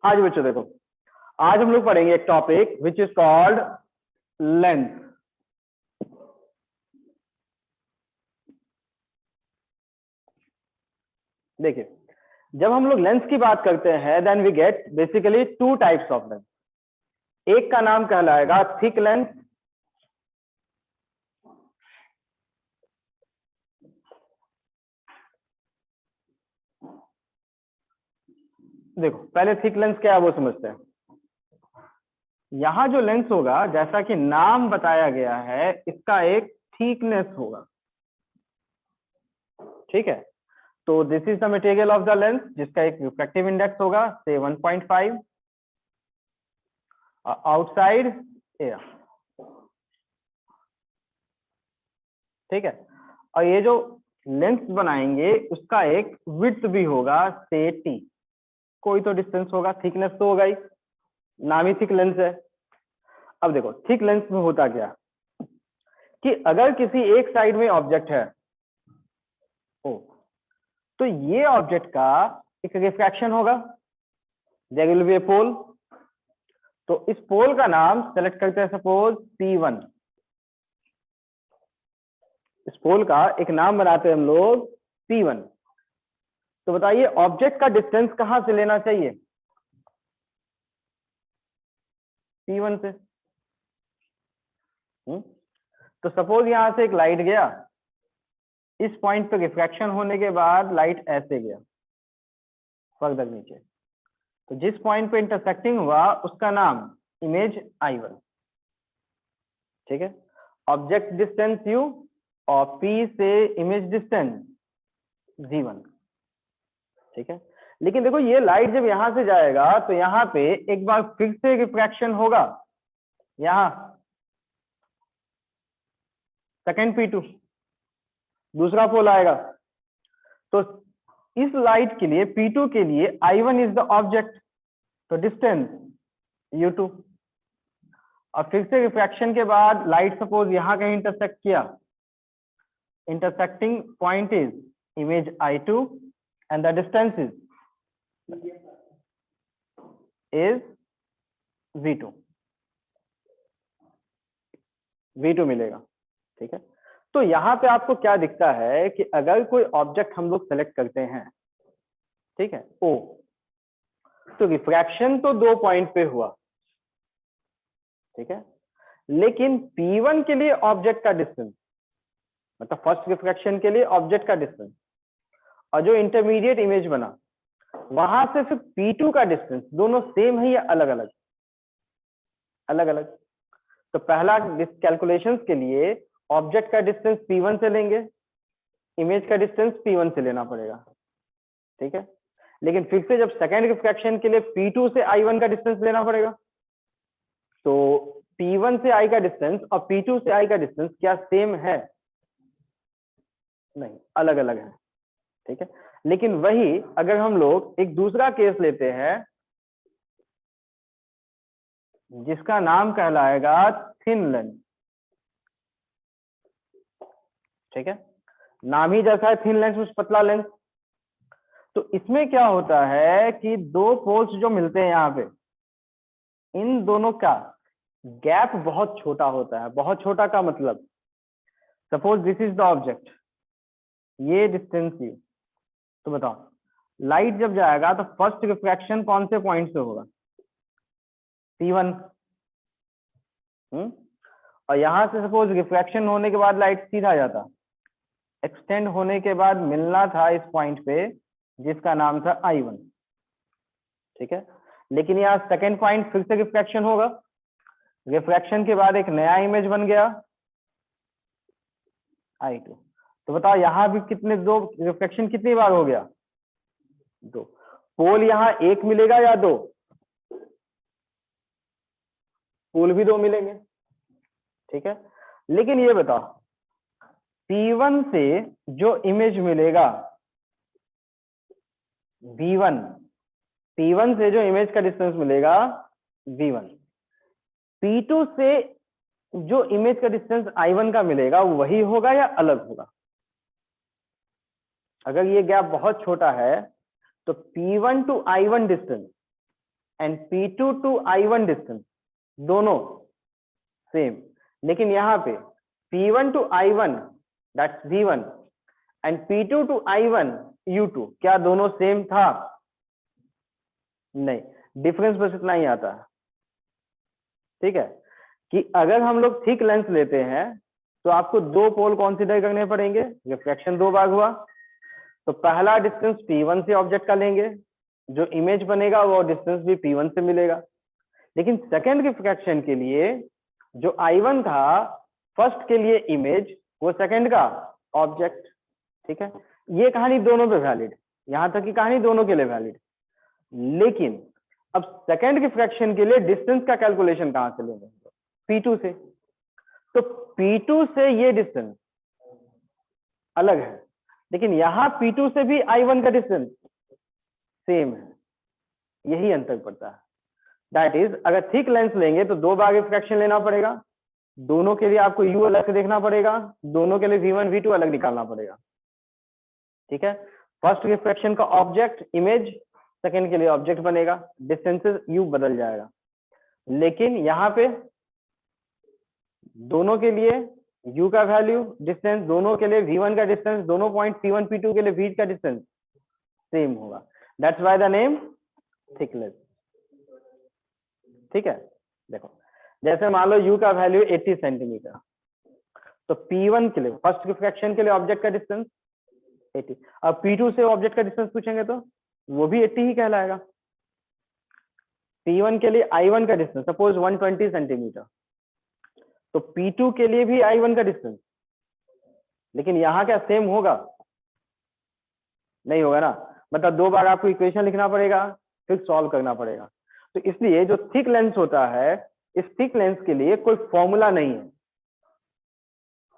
आज बच्चों देखो, आज हम लोग पढ़ेंगे एक topic which is called length. देखिए, जब हम लोग लेंस की बात करते हैं then we get basically two types of lens. एक का नाम कहलाएगा थिक लेंस, देखो पहले थिक लेंस क्या है वो समझते हैं। यहां जो लेंस होगा, जैसा कि नाम बताया गया है, इसका एक थिकनेस होगा, ठीक है। तो this is the material of the lens, जिसका एक रिफ्रैक्टिव इंडेक्स होगा से 1.5, आउटसाइड एयर, ठीक है। और ये जो लेंस बनाएंगे उसका एक विड्थ भी होगा से टी, कोई तो डिस्टेंस होगा, थिकनेस तो होगा ही, नाम ही थिक लेंस है। अब देखो थिक लेंस में होता क्या कि अगर किसी एक साइड में ऑब्जेक्ट है ओ, तो ये ऑब्जेक्ट का एक रिफ्रैक्शन होगा, देयर विल बी ए पोल। तो इस पोल का नाम सेलेक्ट करते हैं सपोज P1। इस पोल का एक नाम बनाते हैं हम लोग P1। तो बताइए ऑब्जेक्ट का डिस्टेंस कहां से लेना चाहिए? P1 से। तो सपोज यहां से एक लाइट गया, इस पॉइंट पे रिफ्रैक्शन होने के बाद लाइट ऐसे गया फर्दर नीचे, तो जिस पॉइंट पे इंटरसेक्टिंग हुआ उसका नाम इमेज I1, ठीक है। ऑब्जेक्ट डिस्टेंस U और P से इमेज डिस्टेंस G1, ठीक है। लेकिन देखो ये लाइट जब यहां से जाएगा तो यहाँ पे एक बार फिर से रिफ्रैक्शन होगा, यहाँ सेकेंड P2, दूसरा पोल आएगा। तो इस लाइट के लिए P2 के लिए I1 इज द ऑब्जेक्ट, तो डिस्टेंस U2। और फिर से रिफ्रैक्शन के बाद लाइट सपोज यहां कहीं इंटरसेक्ट किया, intersecting point is image I2 and the distance is V2, V2 मिलेगा, ठीक है। तो यहां पे आपको क्या दिखता है कि अगर कोई ऑब्जेक्ट हम लोग सेलेक्ट करते हैं, ठीक है, O, तो रिफ्रैक्शन तो दो पॉइंट पे हुआ, ठीक है। लेकिन P1 के लिए ऑब्जेक्ट का डिस्टेंस, मतलब फर्स्ट रिफ्रैक्शन के लिए ऑब्जेक्ट का डिस्टेंस, और जो इंटरमीडिएट इमेज बना वहां से फिर P2 का डिस्टेंस, दोनों सेम है या अलग अलग? अलग अलग। तो पहला कैलकुलेशंस के लिए ऑब्जेक्ट का डिस्टेंस P1 से लेंगे, इमेज का डिस्टेंस P1 से लेना पड़ेगा, ठीक है। लेकिन फिर से जब सेकेंड रिफ्रैक्शन के लिए P2 से I1 का डिस्टेंस लेना पड़ेगा, तो P1 से I का डिस्टेंस और P2 से I का डिस्टेंस क्या सेम है? नहीं, अलग अलग है, ठीक है। लेकिन वही अगर हम लोग एक दूसरा केस लेते हैं जिसका नाम कहलाएगा थिन लेंस, ठीक है, नाम ही जैसा है थिन लेंस मींस पतला लेंस। तो इसमें क्या होता है कि दो पोल्स जो मिलते हैं यहाँ पे, इन दोनों का गैप बहुत छोटा होता है। बहुत छोटा का मतलब, suppose this is the object, ये डिस्टेंस यू, तो बताओ लाइट जब जाएगा तो फर्स्ट रिफ्रैक्शन कौन से पॉइंट से होगा? P1। और यहां से सपोज रिफ्रैक्शन होने के बाद लाइट सीधा जाता, एक्सटेंड होने के बाद मिलना था इस पॉइंट पे जिसका नाम था I1, ठीक है। लेकिन यहाँ सेकेंड पॉइंट फिर से रिफ्रैक्शन होगा, रिफ्रैक्शन के बाद एक नया इमेज बन गया I2। तो बताओ यहाँ भी कितने, दो रिफ्रैक्शन कितनी बार हो गया? दो। पोल यहाँ एक मिलेगा या दो? पोल भी दो मिलेंगे, ठीक है। लेकिन ये बताओ P1 से जो इमेज मिलेगा V1, P1 से जो इमेज का डिस्टेंस मिलेगा V1, P2 से जो इमेज का डिस्टेंस I1 का मिलेगा वही होगा या अलग होगा? अगर ये गैप बहुत छोटा है तो P1 to I1 distance and P2 to I1 distance दोनों सेम, लेकिन यहाँ पे P1 to I1 that's V1 and P2 to I1 U2 क्या दोनों सेम था? नहीं, डिफरेंस बस इतना ही आता है। ठीक है, कि अगर हम लोग थिक लेंस लेते हैं तो आपको दो पोल कंसीडर करने पड़ेंगे, रिफ्रैक्शन दो भाग हुआ। तो पहला डिस्टेंस P1 से ऑब्जेक्ट का लेंगे, जो इमेज बनेगा वो डिस्टेंस भी P1 से मिलेगा। लेकिन सेकंड रिफ्रैक्शन के लिए जो I1 था फर्स्ट के लिए इमेज, वो सेकंड का ऑब्जेक्ट। ठीक है, ये कहानी दोनों पे वैलिड, यहां तक की कहानी दोनों के लिए वैलिड। लेकिन अब सेकंड रिफ्रैक्शन के लिए डिस्टेंस का कैलकुलेशन कहां से लेंगे? P2 से। तो P2 से ये डिस्टेंस अलग है, लेकिन यहां P2 से भी I1 का डिस्टेंस सेम है, यही अंतर पड़ता है। दैट इज अगर थिक लेंस लेंगे तो दो बार रिफ्रैक्शन लेना पड़ेगा, दोनों के लिए आपको U अलग से देखना पड़ेगा, दोनों के लिए V1 V2 अलग निकालना पड़ेगा। ठीक है, फर्स्ट रिफ्रैक्शन का ऑब्जेक्ट इमेज, सेकंड के लिए ऑब्जेक्ट बनेगा, डिस्टेंसेस U बदल जाएगा। लेकिन यहाँ पे दोनों के लिए U का वैल्यू, डिस्टेंस दोनों के लिए V1 का डिस्टेंस, दोनों पॉइंट P1 P2 के लिए V का डिस्टेंस सेम होगा। That's why the name thick lens. ठीक है, देखो जैसे मान लो U का वैल्यू 80 सेंटीमीटर, तो P1 के लिए फर्स्ट रिफ्रैक्शन के लिए ऑब्जेक्ट का डिस्टेंस 80। अब P2 से ऑब्जेक्ट का डिस्टेंस पूछेंगे तो वो भी 80 ही कहलाएगा। P1 के लिए I1 का डिस्टेंस सपोज 120 सेंटीमीटर, तो P2 के लिए भी I1 का डिस्टेंस, लेकिन यहाँ क्या सेम होगा? नहीं होगा ना, मतलब दो बार आपको इक्वेशन लिखना पड़ेगा, फिर सॉल्व करना पड़ेगा। तो इसलिए जो थिक लेंस होता है, इस थिक लेंस के लिए कोई फॉर्मूला नहीं है।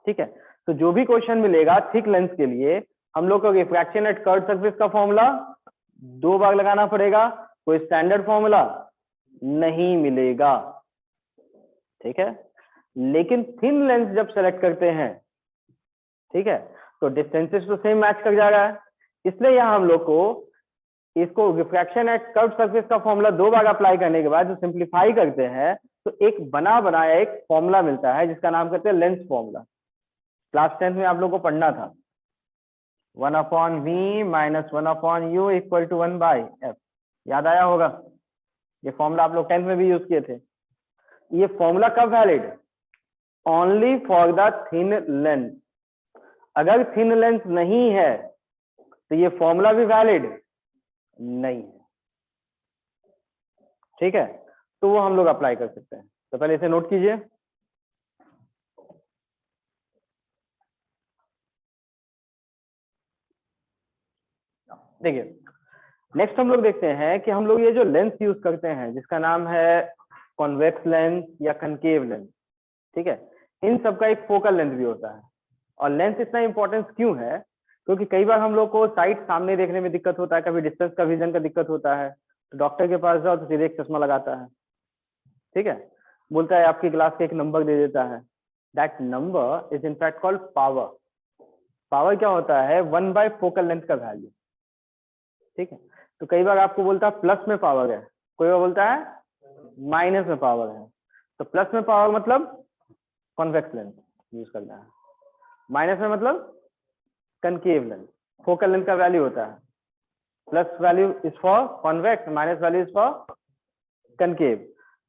ठीक है, तो जो भी क्वेश्चन मिलेगा थिक लेंस के लिए, हम लोग को रिफ्रैक्शन एट कर्व्ड सरफेस का फॉर्मूला दो बार लगाना पड़ेगा, कोई स्टैंडर्ड फॉर्मूला नहीं मिलेगा। ठीक है, लेकिन थिन लेंस जब सेलेक्ट करते हैं, ठीक है, तो डिस्टेंसेस तो सेम मैच कर जा रहा है, इसलिए यहां हम लोग को इसको रिफ्रैक्शन एट कर्व्ड सरफेस का फॉर्मूला दो बार अप्लाई करने के बाद जो सिंप्लीफाई करते हैं, तो एक बना बनाया एक फॉर्मूला मिलता है जिसका नाम करते हैं लेंस फॉर्मूला। क्लास 10 में आप लोगों को पढ़ना था 1/v - 1/u = 1/f, याद आया होगा? ये फॉर्मूला आप लोग 10th में भी यूज किए थे। ये फॉर्मूला कब valid? Only for the thin lens. अगर थिन लेंस नहीं है तो ये फॉर्मूला भी वैलिड नहीं है। ठीक है, तो वो हम लोग अप्लाई कर सकते हैं। तो पहले इसे नोट कीजिए। देखिए नेक्स्ट हम लोग देखते हैं कि हम लोग ये जो लेंस यूज करते हैं जिसका नाम है कॉन्वेक्स लेंस या कनकेव लेंस, ठीक है, इन सब का एक फोकल लेंथ भी होता है। और लेंस इतना इंपॉर्टेंस क्यों है? क्योंकि कई बार हम लोग को साइट सामने देखने में दिक्कत होता है, कभी डिस्टेंस का विजन का दिक्कत होता है, तो डॉक्टर के पास जाओ तो सीधे एक चश्मा लगाता है। ठीक है, बोलता है आपकी ग्लास का एक नंबर दे देता है। That number is in fact called power. Power क्या होता है? 1/, फोकल लेंथ का वैल्यू। ठीक है, तो कई बार आपको बोलता है प्लस में पावर है, कोई बार बोलता है माइनस में पावर है। तो प्लस में पावर मतलब कॉन्वेक्स लेंस यूज करना है, माइनस में मतलब कनकेव लेंस। फोकल लेंथ का वैल्यू होता है plus value is for convex, minus value is for concave.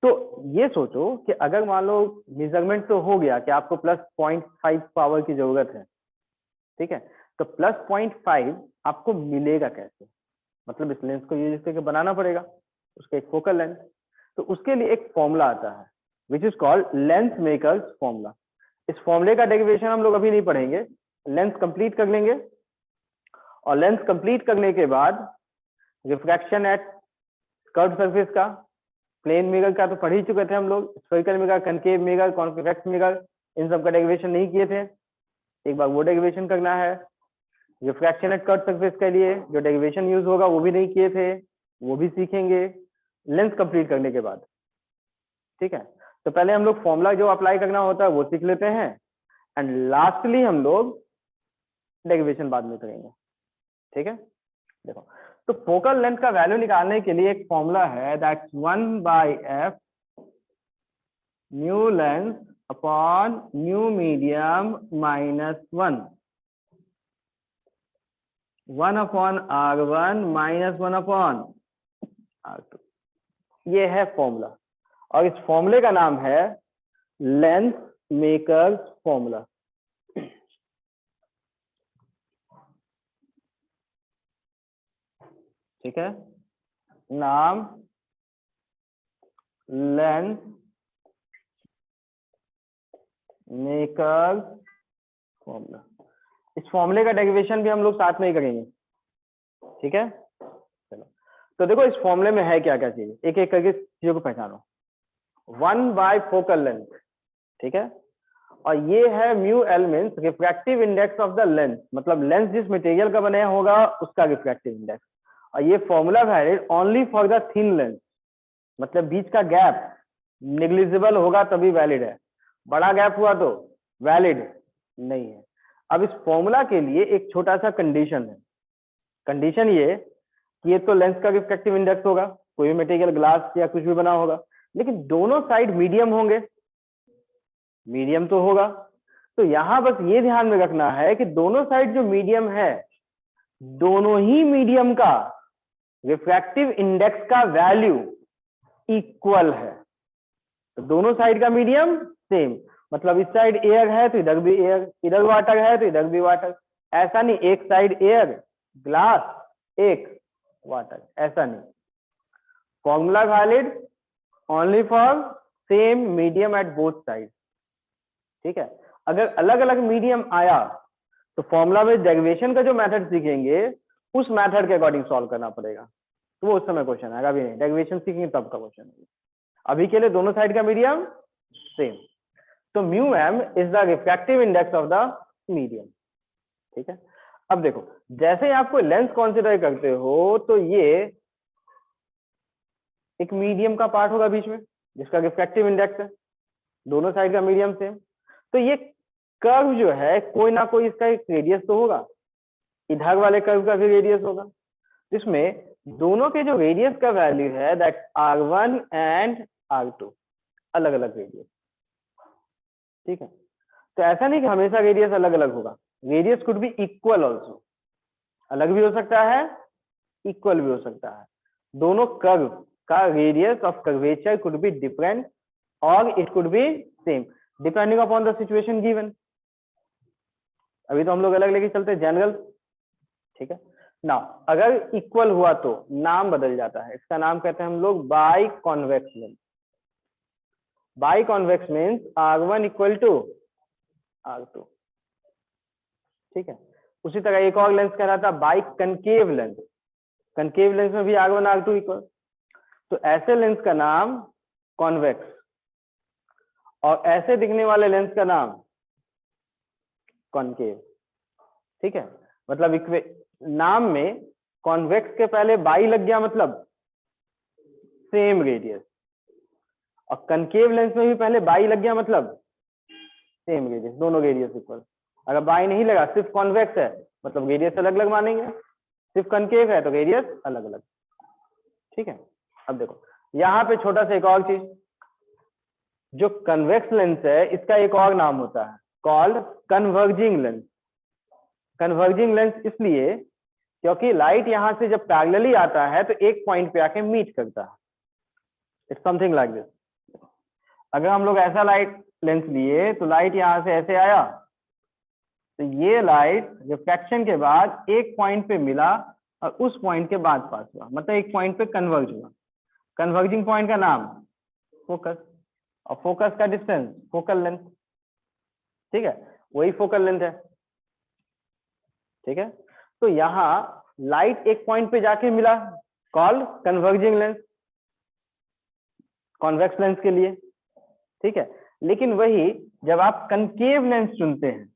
तो ये सोचो कि अगर मान लो मेजरमेंट तो हो गया कि आपको +0.5 पावर की जरूरत है, ठीक है, तो +0.5 आपको मिलेगा कैसे? मतलब इस लेंस को यूज करके बनाना पड़ेगा उसका एक फोकल लेंथ। तो उसके लिए एक फॉर्मूला आता है विच is called lens makers formula. इस फॉर्मूले का डेरिवेशन हम लोग अभी नहीं पढ़ेंगे, लेंस कंप्लीट कर लेंगे, और लेंस कंप्लीट करने के बाद रिफ्रैक्शन एट कर्व्ड सरफेस का, प्लेन मिरर का तो पढ़ ही चुके थे हम लोग, spherical mirror, concave mirror, convex mirror, इन सब का डेरिवेशन नहीं किए थे, एक बार वो डेरिवेशन करना है। रिफ्रैक्शन एट कर्व्ड सरफेस के लिए जो डेरिवेशन यूज होगा वो भी नहीं किए थे, वो भी सीखेंगे लेंस कंप्लीट करने के बाद। ठीक है, तो पहले हम लोग फॉर्मूला जो अप्लाई करना होता है वो सीख लेते हैं, एंड लास्टली हम लोग डेरिवेशन बाद में करेंगे। ठीक है, देखो तो फोकल लेंथ का वैल्यू निकालने के लिए एक फॉर्मूला है, that's 1/f new length upon new medium minus 1 upon r1 minus 1 upon r2। ये है फॉर्मूला, और इस फॉर्मूले का नाम है लेंथ मेकर्स फॉर्मूला। ठीक है, नाम लेंथ मेकर्स फॉर्मूला। इस फॉर्मूले का डेरिवेशन भी हम लोग साथ में ही करेंगे। ठीक है, चलो तो देखो इस फॉर्मूले में है क्या क्या चीजें, एक एक करके चीजों को पहचानो। 1 फोकल लेंथ, ठीक है, और ये है mu L means refractive index of the lens, मतलब लेंस जिस मटेरियल का बनाया होगा उसका रिफ्रैक्टिव इंडेक्स। और ये formula valid only for the thin lens, मतलब बीच का गैप निग्लिजिबल होगा तभी वैलिड है, बड़ा गैप हुआ तो वैलिड नहीं है। अब इस फॉर्मूला के लिए एक छोटा सा कंडीशन है। कंडीशन ये कि ये तो लेंस का रिफ्रैक्टिव इंडेक्स होगा, कोई भी मटेरियल ग्लास या कुछ भी बना होगा, लेकिन दोनों साइड मीडियम होंगे, मीडियम तो होगा। तो यहां बस ये ध्यान में रखना है कि दोनों साइड जो मीडियम है, दोनों ही मीडियम का रिफ्रैक्टिव इंडेक्स का वैल्यू इक्वल है। तो दोनों साइड का मीडियम सेम, मतलब इस साइड एयर है तो इधर भी एयर, इधर वाटर है तो इधर भी वाटर। ऐसा नहीं एक साइड एयर ग्लास एक वाटर, ऐसा नहीं। Formula valid only for same medium at both side. ठीक है, अगर अलग अलग मीडियम आया तो फॉर्मूला में डेरिवेशन का जो मेथड सीखेंगे उस मेथड के अकॉर्डिंग सॉल्व करना पड़ेगा, तो वो उस समय क्वेश्चन आएगा, अभी नहीं। डेरिवेशन सीखेंगे तब का क्वेश्चन है, अभी के लिए दोनों साइड का मीडियम सेम। तो mu M is the refractive index of the medium. ठीक है, अब देखो जैसे ही आप कोई लेंस कंसीडर करते हो तो ये एक मीडियम का पार्ट होगा बीच में जिसका रिफ्रैक्टिव इंडेक्स है, दोनों साइड का मीडियम सेम। तो ये कर्व जो है कोई ना कोई इसका एक रेडियस तो होगा, इधर वाले कर्व का भी रेडियस होगा। इसमें दोनों के जो रेडियस का वैल्यू है दैट r1 एंड r2, अलग अलग रेडियस। ठीक है, तो ऐसा नहीं कि हमेशा रेडियस अलग अलग होगा, radius could be equal also, अलग भी हो सकता है इक्वल भी हो सकता है। दोनों कर्व का radius of curvature could be different और it could be same depending upon the situation given. अभी तो हम लोग अलग लेके चलते हैं जनरल। ठीक है ना, अगर इक्वल हुआ तो नाम बदल जाता है, इसका नाम कहते हैं हम लोग bi convex lens. Bi convex means r1 equal to r2। ठीक है, उसी तरह एक और लेंस कह रहा था by concave lens, concave lens में भी r1 r2 इक्वल। तो ऐसे लेंस का नाम कॉन्वेक्स और ऐसे दिखने वाले लेंस का नाम कॉनकेव। ठीक है, मतलब नाम में कॉन्वेक्स के पहले बाई लग गया मतलब सेम रेडियस, और कनकेव लेंस में भी पहले बाई लग गया मतलब सेम रेडियस, दोनों रेडियस इक्वल। अगर बाई नहीं लगा सिर्फ कॉन्वेक्स है मतलब रेडियस अलग अलग मानेंगे, सिर्फ कनकेव है तो रेडियस अलग अलग। ठीक है, अब देखो यहाँ पे छोटा सा एक और चीज, जो कन्वेक्स लेंस है इसका एक और नाम होता है called converging lens. Converging lens इसलिए क्योंकि लाइट यहां से जब पैरेलली आता है तो एक पॉइंट पे आके मीट करता है। It's something like this. अगर हम लोग ऐसा लाइट लेंस लिए तो लाइट यहां से ऐसे आया तो ये लाइट रिफ्रैक्शन के बाद एक पॉइंट पे मिला और उस पॉइंट के बाद पास हुआ, मतलब एक पॉइंट पे कन्वर्ज हुआ। कन्वर्जिंग पॉइंट का नाम फोकस, और फोकस का डिस्टेंस फोकल लेंथ। ठीक है, वही फोकल लेंथ है। ठीक है, तो यहाँ लाइट एक पॉइंट पे जाके मिला, called converging lens, convex lens के लिए। ठीक है, लेकिन वही जब आप कनकेव लेंस चुनते हैं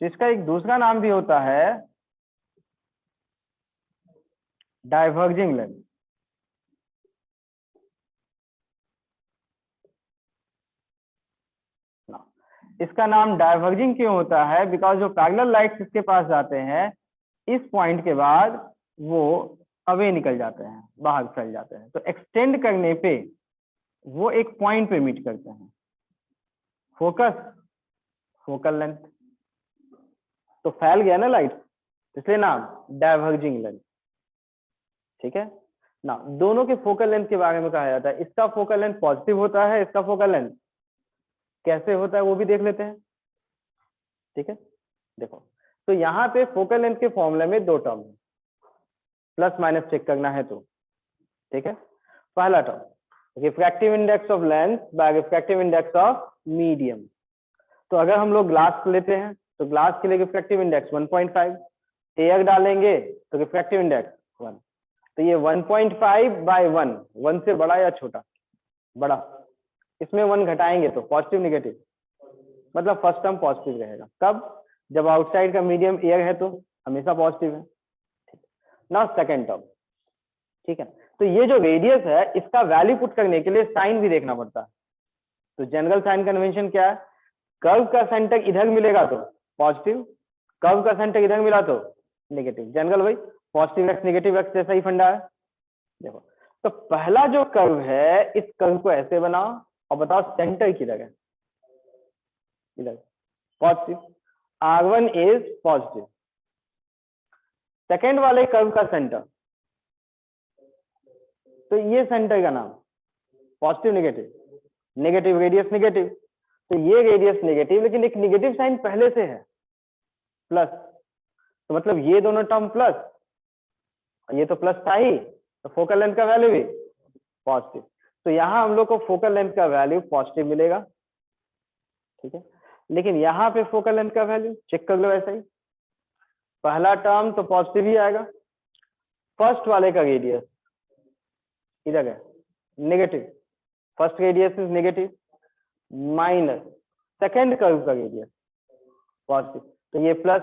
तो इसका एक दूसरा नाम भी होता है डाइवर्जिंग लेंस। इसका नाम डाइवर्जिंग क्यों होता है? बिकॉज जो पैरेलल लाइट्स इसके पास जाते हैं इस पॉइंट के बाद वो अवे निकल जाते हैं, बाहर फैल जाते हैं, तो एक्सटेंड करने पे वो एक पॉइंट पे मीट करते हैं। फोकस, फोकल लेंथ, तो फैल गया ना लाइट, इसलिए नाम डाइवर्जिंग लेंथ। ठीक है ना, दोनों के फोकल लेंथ के बारे में कहा जाता है। इसका फोकल लेंथ पॉजिटिव होता है, इसका फोकल लेंथ कैसे होता है वो भी देख लेते हैं। ठीक है, देखो तो यहाँ पे फोकल लेंथ के फॉर्मूले में दो टर्म है, प्लस माइनस चेक करना है तो। ठीक है, पहला term refractive index of lens by refractive index of medium. तो अगर हम लोग ग्लास लेते हैं तो ग्लास के लिए रिफ्रैक्टिव इंडेक्स 1.5, एयर डालेंगे तो रिफ्रैक्टिव इंडेक्स 1, तो ये 1.5 बाय 1, 1 से बड़ा या छोटा? बड़ा। इसमें 1 घटाएंगे तो पॉजिटिव निगेटिव, मतलब फर्स्ट टर्म पॉजिटिव रहेगा। कब? जब आउटसाइड का मीडियम एयर है तो हमेशा पॉजिटिव है। ना सेकेंड टर्म, ठीक है, तो ये जो रेडियस है इसका वैल्यू पुट करने के लिए साइन भी देखना पड़ता है। तो जनरल साइन कन्वेंशन क्या है? कर्व का सेंटर इधर मिलेगा तो पॉजिटिव, कर्व का सेंटर इधर मिला तो नेगेटिव। जनरल भाई पॉजिटिव एक्स नेगेटिव एक्स जैसा ही फंडा है। देखो तो पहला जो कर्व है इस कर्व को ऐसे बनाओ और बताओ सेंटर किधर है? इधर positive, R1 is positive. Second वाले कर्व का सेंटर, तो ये सेंटर का नाम positive negative, negative radius negative, तो ये रेडियस नेगेटिव लेकिन एक नेगेटिव साइन पहले से है प्लस, तो मतलब ये दोनों टर्म प्लस, ये तो प्लस था ही, तो फोकल लेंथ का वैल्यू भी पॉजिटिव। तो यहां हम लोग को फोकल लेंथ का वैल्यू पॉजिटिव मिलेगा। ठीक है, लेकिन यहाँ पे फोकल लेंथ का वैल्यू चेक कर लो ऐसा ही, पहला टर्म तो पॉजिटिव ही आएगा, फर्स्ट वाले का रेडियस इधर है negative, first radius is negative, minus second curve का रेडियस पॉजिटिव, तो ये प्लस,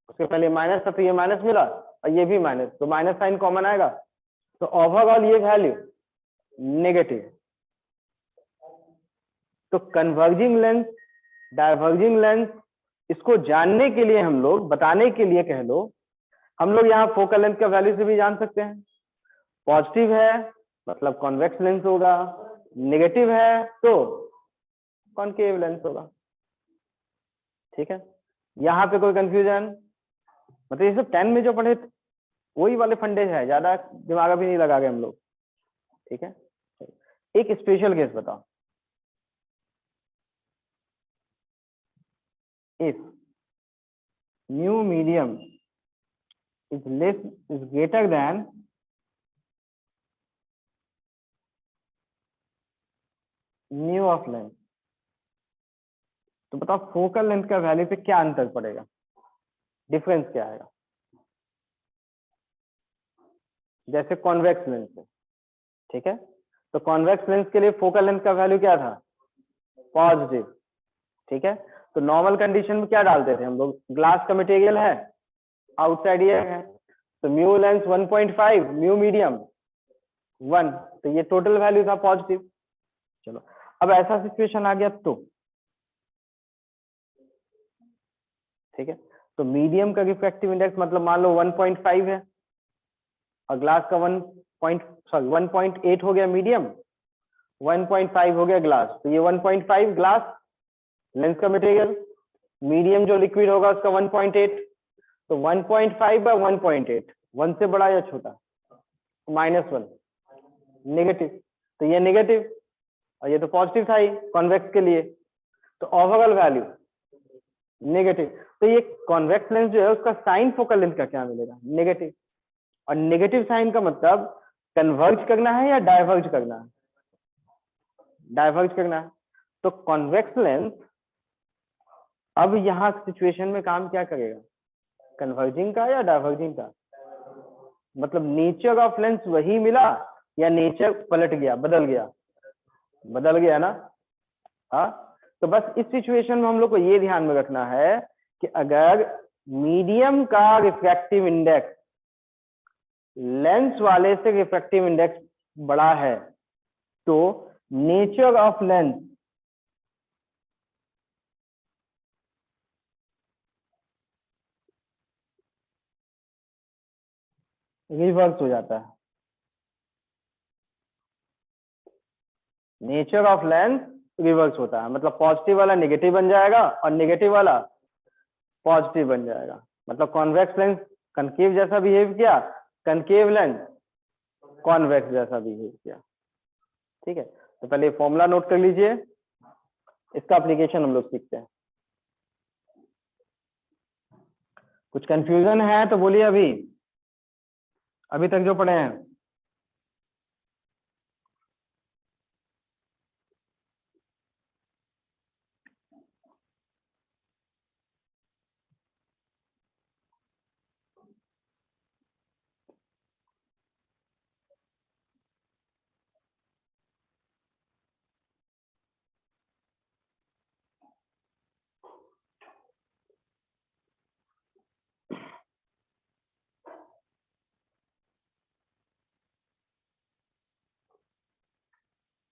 उसके पहले माइनस था तो ये माइनस मिला और ये भी माइनस, तो माइनस साइन कॉमन आएगा, तो ओवरऑल ये वैल्यू नेगेटिव। तो कन्वर्जिंग लेंस, डाइवर्जिंग लेंस, इसको जानने के लिए हम लोग, बताने के लिए कह लो, हम लोग यहाँ फोकल लेंथ का वैल्यू से भी जान सकते हैं। पॉजिटिव है मतलब कॉन्वेक्स लेंस होगा, नेगेटिव है तो कॉनकेव लेंस होगा। ठीक है, यहाँ पे कोई कंफ्यूजन? मतलब ये सब 10 में जो पढ़े वही वाले फंडे हैं, ज्यादा दिमाग भी नहीं लगा गए हम लोग। ठीक है, एक स्पेशल केस बताओ, if mu medium is greater than mu of length, तो बताओ फोकल लेंथ का वैल्यू पे क्या अंतर पड़ेगा, डिफरेंस क्या आएगा? जैसे कॉन्वेक्स लेंस है, ठीक है, तो कॉन्वेक्स लेंस के लिए फोकल लेंथ का वैल्यू क्या था? पॉजिटिव। ठीक है, तो नॉर्मल कंडीशन में क्या डालते थे हम लोग? ग्लास का मटेरियल है, आउटसाइड ये है, तो म्यू लेंस 1.5, म्यू मीडियम 1, तो ये टोटल वैल्यू था पॉजिटिव। चलो अब ऐसा सिचुएशन आ गया तो, ठीक है, तो मीडियम का रिफ्रैक्टिव इंडेक्स मतलब मान लो 1.5 है और ग्लास का 1.8 हो गया मीडियम, 1.5 हो गया ग्लास, तो ये 1.5 ग्लास लेंस का मटेरियल, मीडियम जो लिक्विड होगा उसका 1.8, तो 1.5 बाय 1.8, 1 से बड़ा या छोटा? -1, नेगेटिव, तो ये नेगेटिव और ये तो पॉजिटिव था ही कॉन्वेक्स के लिए, तो ओवरऑल वैल्यू नेगेटिव। तो ये कॉन्वेक्स लेंस जो है उसका साइन फोकल लेंथ का क्या मिलेगा? नेगेटिव। और नेगेटिव साइन का मतलब कन्वर्ज करना है या डाइवर्ज करना है? डाइवर्ज करना है। तो कॉन्वेक्स लेंस अब यहाँ सिचुएशन में काम क्या करेगा? कन्वर्जिंग का या डाइवर्जिंग का? मतलब नेचर ऑफ लेंस वही मिला या नेचर पलट गया, बदल गया? बदल गया ना। हाँ, तो बस इस सिचुएशन में हम लोग को ये ध्यान में रखना है कि अगर मीडियम का रिफ्रैक्टिव इंडेक्स लेंस वाले से रिफ्रैक्टिव इंडेक्स बड़ा है तो नेचर ऑफ लेंस रिवर्स हो जाता है। नेचर ऑफ लेंस रिवर्स होता है, मतलब पॉजिटिव वाला नेगेटिव बन जाएगा और नेगेटिव वाला पॉजिटिव बन जाएगा। मतलब कॉन्वेक्स लेंस कनकेव जैसा बिहेव किया, कनकेव लेंस कॉन्वेक्स जैसा बिहेव किया। ठीक है, तो पहले फॉर्मूला नोट कर लीजिए, इसका एप्लीकेशन हम लोग सीखते हैं। कुछ कंफ्यूजन है तो बोलिए, अभी तक जो पढ़े हैं।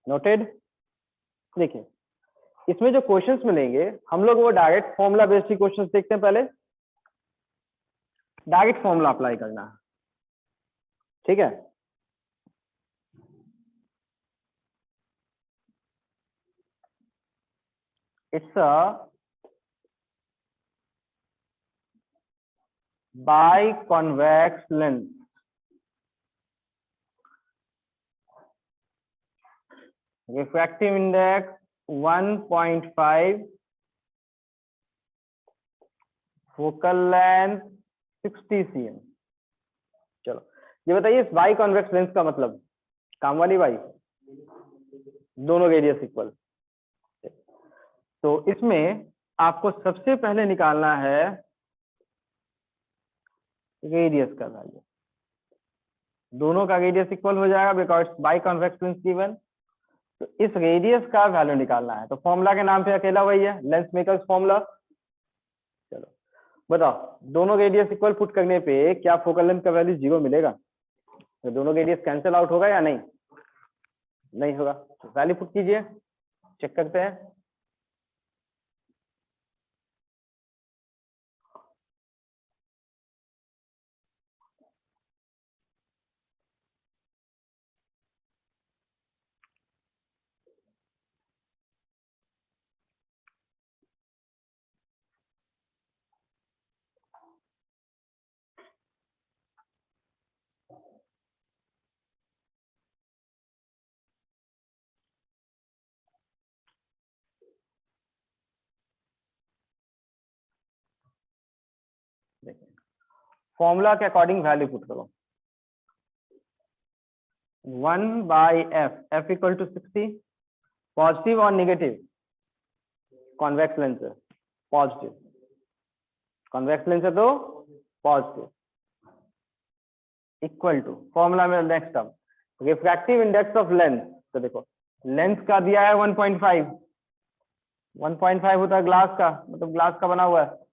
नोटेड। देखिए, इसमें जो क्वेश्चंस मिलेंगे हम लोग वो डायरेक्ट फॉर्मूला बेस्ड क्वेश्चंस देखते हैं। पहले डायरेक्ट फॉर्मूला अप्लाई करना है, ठीक है। It's a biconvex lens, refractive index 1.5, focal length 60 cm। चलो ये बताइए, इस बाई कॉन्वेक्स लेंस का मतलब, काम वाली बाई, दोनों रेडियस इक्वल। तो इसमें आपको सबसे पहले निकालना है रेडियस का वैल्यू। दोनों का रेडियस इक्वल हो जाएगा because by convex lens given. तो इस रेडियस का वैल्यू निकालना है, तो फॉर्मूला के नाम पे अकेला वही है, लेंस मेकर्स फॉर्मूला। चलो बताओ, दोनों रेडियस इक्वल पुट करने पे क्या फोकल लेंथ का वैल्यू 0 मिलेगा? तो दोनों रेडियस कैंसिल आउट होगा या नहीं? नहीं होगा। तो वैल्यू पुट कीजिए, चेक करते हैं। देखिए, फॉर्मूला के अकॉर्डिंग वैल्यू पुट करो। 1/f, f equal to 60, positive और नेगेटिव, कॉन्वेक्स लेंस है पॉजिटिव, कॉन्वेक्स लेंस है तो पॉजिटिव, इक्वल टू फॉर्मूला में next term refractive index of lens. तो देखो लेंस का दिया है 1.5, 1.5 होता है ग्लास का, मतलब ग्लास का बना हुआ है।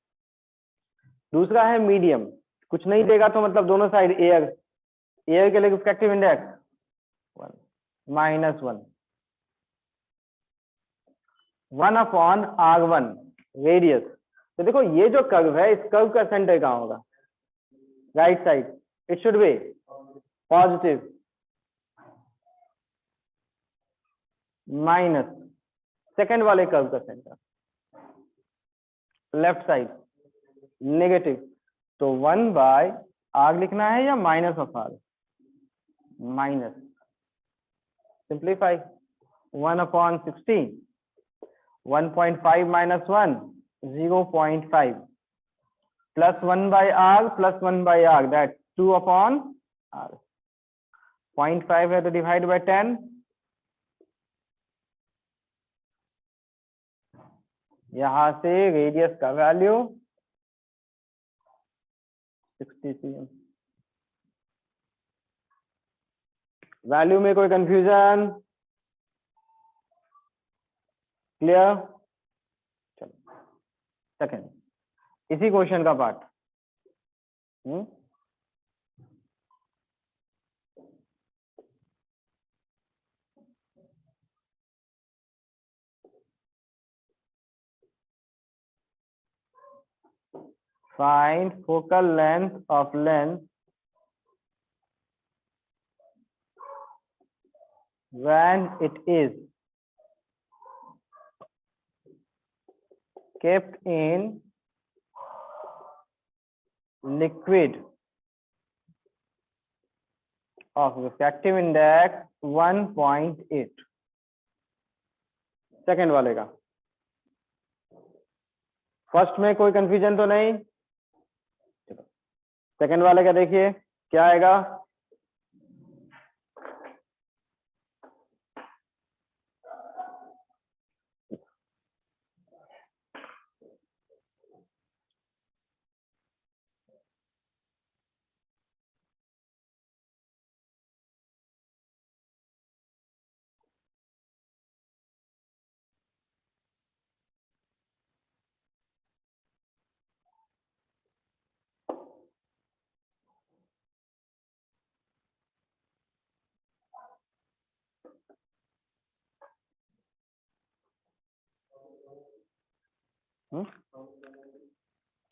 दूसरा है मीडियम, कुछ नहीं देगा तो मतलब दोनों साइड एयर, एयर के लिए रिफ्रैक्टिव इंडेक्स -1, 1/r1 रेडियस। तो देखो ये जो कर्व है, इस कर्व का सेंटर कहाँ होगा? Right side, it should be positive, minus second वाले कर्व का सेंटर लेफ्ट साइड नेगेटिव। तो 1/r लिखना है या -r? Minus, simplify, 1/60, 1.5 - 1 0.5 plus 1/r plus 1/r, that 2/r। 0.5 है तो डिवाइड बाय 10, यहां से रेडियस का वैल्यू 60 cm। वैल्यू में कोई कंफ्यूजन? क्लियर? चलो सेकंड, इसी क्वेश्चन का part. Find focal length of lens when it is kept in liquid of refractive index 1.8। Second वाले का फर्स्ट में कोई कंफ्यूजन तो नहीं, सेकेंड वाले का देखिए क्या आएगा।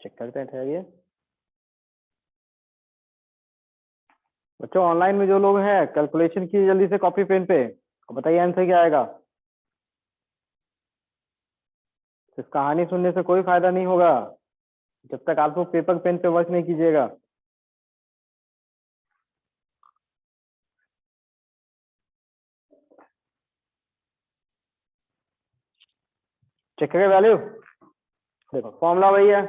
चेक करते हैं, ठहरिए बच्चों। ऑनलाइन में जो लोग हैं कैलकुलेशन की जल्दी से कॉपी पेन पे, बताइए आंसर क्या आएगा। इस कहानी सुनने से कोई फायदा नहीं होगा जब तक आप लोग पेपर पेन पे वर्क नहीं कीजिएगा। चेक करें वैल्यू, देखो फॉर्मूला वही है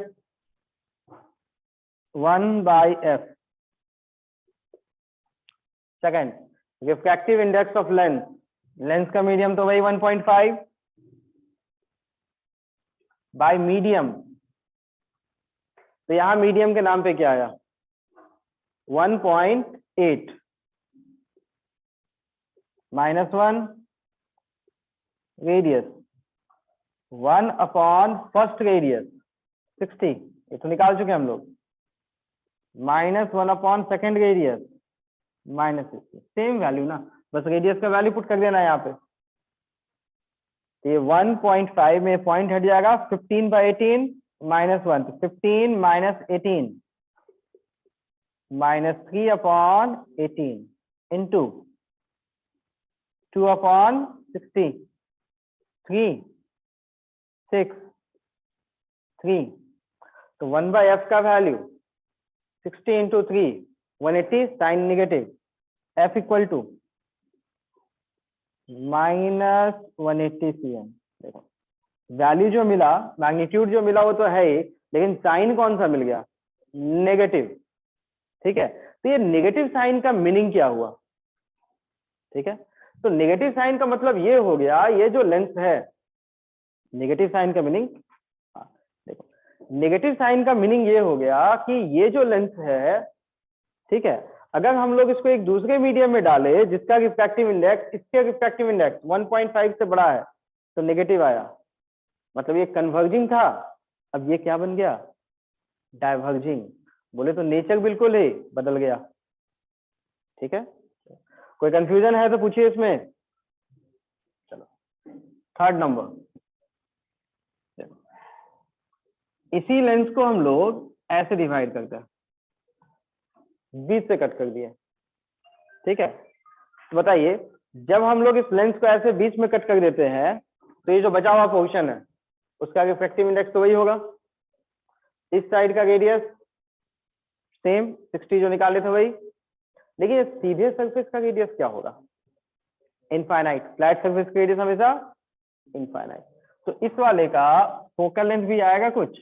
1/f। Second, refractive index of lens, lens का मीडियम तो वही 1.5 बाय मीडियम, तो यहां मीडियम के नाम पे क्या आया 1.8 -1 रेडियस 1 अपॉन फर्स्ट रेडियस 60, ये तो निकाल चुके हम लोग, -1 upon second radius -60, same value ना, बस रेडियस का वैल्यू पुट कर देना है यहाँ पे। ये 1.5 में पॉइंट हट जाएगा, 15/18 -1, तो 15 - 18 -3 अपॉन 18 इंटू 2 अपॉन 60, 3 6 3, तो 1/f का value 60 into 3 180 sign negative, f equal to -180 cm। देखो वैल्यू जो मिला, मैग्नीट्यूड जो मिला वो तो है ही, लेकिन साइन कौन सा मिल गया नेगेटिव। ठीक है, तो ये नेगेटिव साइन का मीनिंग क्या हुआ। ठीक है, तो नेगेटिव साइन का मतलब ये हो गया, ये जो लेंस है, नेगेटिव साइन का मीनिंग, देखो नेगेटिव साइन का मीनिंग ये हो गया कि ये जो लेंस है, ठीक है, अगर हम लोग इसको एक दूसरे मीडियम में डाले जिसका रिफ्रैक्टिव इंडेक्स इसके रिफ्रैक्टिव इंडेक्स 1.5 से बड़ा है, तो नेगेटिव आया, मतलब ये कन्वर्जिंग था, अब ये क्या बन गया डाइवर्जिंग। बोले तो नेचर बिल्कुल ही बदल गया। ठीक है, कोई कंफ्यूजन है तो पूछिए इसमें। चलो थर्ड नंबर, इसी लेंस को हम लोग ऐसे डिवाइड करते हैं, 20 से कट कर दिए। ठीक है, तो बताइए जब हम लोग इस लेंस को ऐसे 20 में कट कर देते हैं, तो ये जो बचा हुआ पोर्शन है उसका रिफ्रैक्टिव इंडेक्स तो वही होगा। इस साइड का रेडियस सेम 60 जो निकाले थे वही, लेकिन सीधे सरफेस का रेडियस क्या होगा इनफाइनाइट, फ्लैट सरफेस का रेडियस हमेशा इनफाइनाइट। तो इस वाले का फोकल लेंथ भी आएगा कुछ,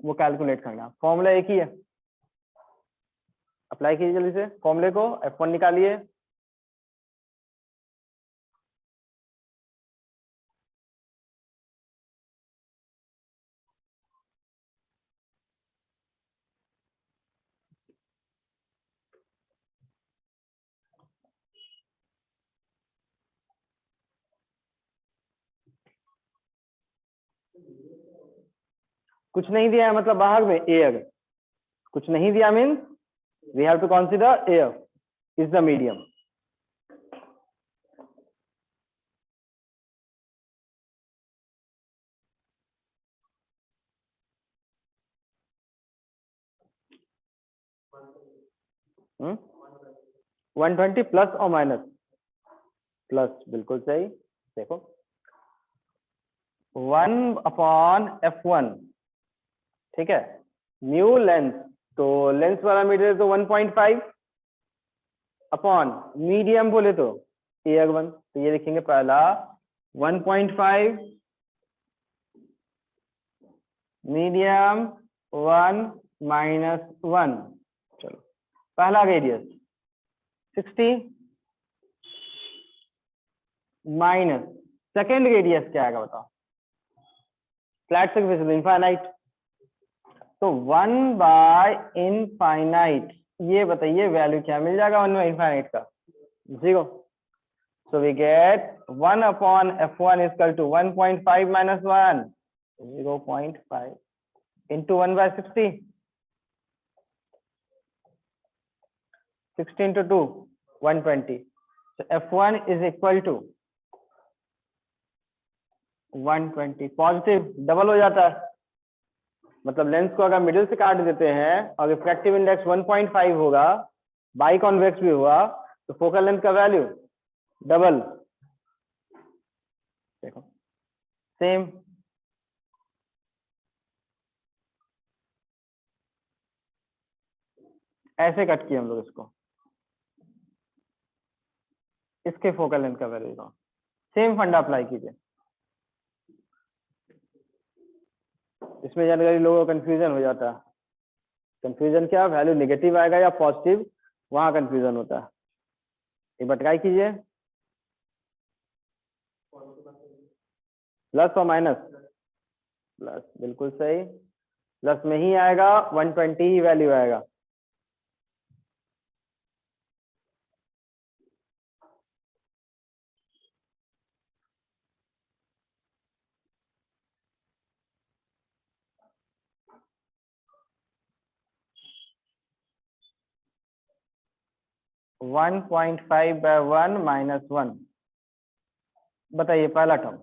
वो कैलकुलेट करना, फॉर्मूला एक ही है, अप्लाई कीजिए जल्दी से फॉर्मूले को, F1 निकालिए। कुछ नहीं दिया है मतलब बाहर में एयर, कुछ नहीं दिया means we have to consider air is the medium. Hmm, 120 plus और माइनस प्लस, बिल्कुल सही। देखो 1/f1, ठीक है, न्यू लेंथ, तो लेंथ पैरामीटर तो 1.5 अपॉन मीडियम बोले तो A1, तो ये लिखेंगे पहला 1.5 मीडियम 1 - 1। चलो पहला रेडियस 60 माइनस सेकेंड रेडियस क्या आएगा बताओ, फ्लैट सर्फेस इनफाइनाइट, तो 1/इनफाइनाइट, ये बताइए वैल्यू क्या मिल जाएगा 1/इनफाइनाइट का, 0। So we get 1/f1 is equal to 1.5 minus 1, 0.5 into 1/60, 60 into 2, 120. So f1 is equal to 120, positive double हो जाता है, मतलब लेंस को अगर मिडिल से काट देते हैं और रिफ्रैक्टिव इंडेक्स 1.5 होगा, बाई कॉन्वेक्स भी हुआ, तो फोकल लेंथ का वैल्यू डबल। देखो सेम, ऐसे कट किए हम लोग इसको, इसके फोकल लेंथ का वैल्यू का सेम फंडा अप्लाई कीजिए। इसमें जानकारी लोगों को कंफ्यूजन हो जाता है, कंफ्यूजन क्या, वैल्यू नेगेटिव आएगा या पॉजिटिव, वहां कंफ्यूजन होता है। एक बार ट्राई कीजिए, प्लस और माइनस, प्लस, बिल्कुल सही, प्लस में ही आएगा, 120 ही वैल्यू आएगा। वन 1.5/1 - 1, बताइए पहला टर्म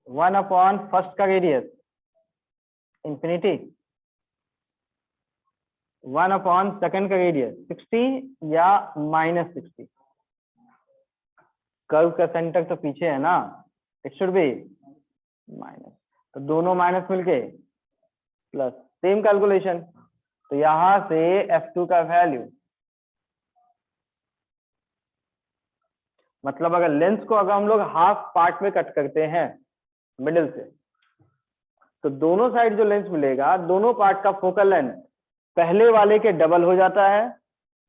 1 फर्स्ट का रेडियस इंफिनिटी, 1 सेकंड का रेडियस 60 या -60, कर्व का सेंटर तो पीछे है ना, इट शुड बी माइनस, तो दोनों माइनस मिलके प्लस, सेम कैलकुलेशन, तो यहां से f2 का वैल्यू, मतलब अगर लेंस को अगर हम लोग हाफ पार्ट में कट करते हैं मिडिल से, तो दोनों साइड जो लेंस मिलेगा, दोनों पार्ट का फोकल लेंथ पहले वाले के डबल हो जाता है।